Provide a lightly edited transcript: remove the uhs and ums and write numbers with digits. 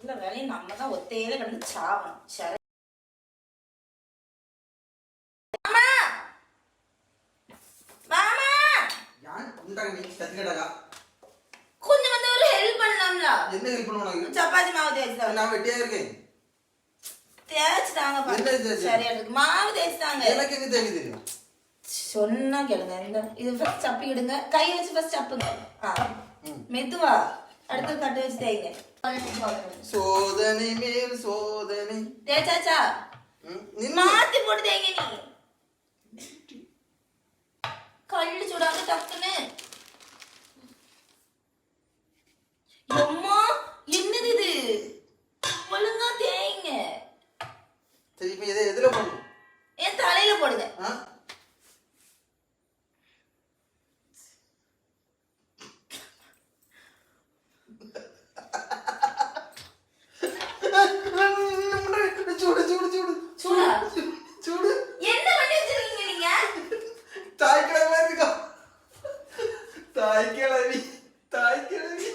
இல்ல வேலையும் நம்ம தான் ஒத்தையில கிடந்து சாவணும். சரி கொஞ்சம் வந்து ஒரு ஹெல்ப் பண்ணலாம்ல. என்ன ஹெல்ப் பண்ணுவாங்க? சப்பாத்தி மாவு தேய்ச்சி நான் வெட்டியா இருக்கேன். தேய்ச்சி தாங்க. சரியா இருக்கு. மாவு தேய்ச்சி தாங்க. எனக்கு எங்க தேய்க்க தெரியும்? சொன்னா கேளுங்க. இந்த இது ஃபர்ஸ்ட் சப்பிடுங்க. கை வச்சு ஃபர்ஸ்ட் சப்புங்க. மெதுவா. அடுத்து கட்டு வச்சு தேய்ங்க. சோதனை மேல் சோதனை. தேய்ச்சாச்சா? மாத்தி போட்டு தேய்ங்க நீ. கல்லு சுடாங்க டக்குன்னு. அம்மா என்னது இது? ஒழுங்கா தேய்ங்க. சரி இப்போ இதை எதுல போடணும்? என் தலையில போடுங்க. சூடு சூடு சூடு சூடா? சூடு. என்ன பண்ணி வச்சிருக்கீங்க நீங்க? தாய் கிழமை இருக்கா? தாய் கிழவி தாய் கிழவி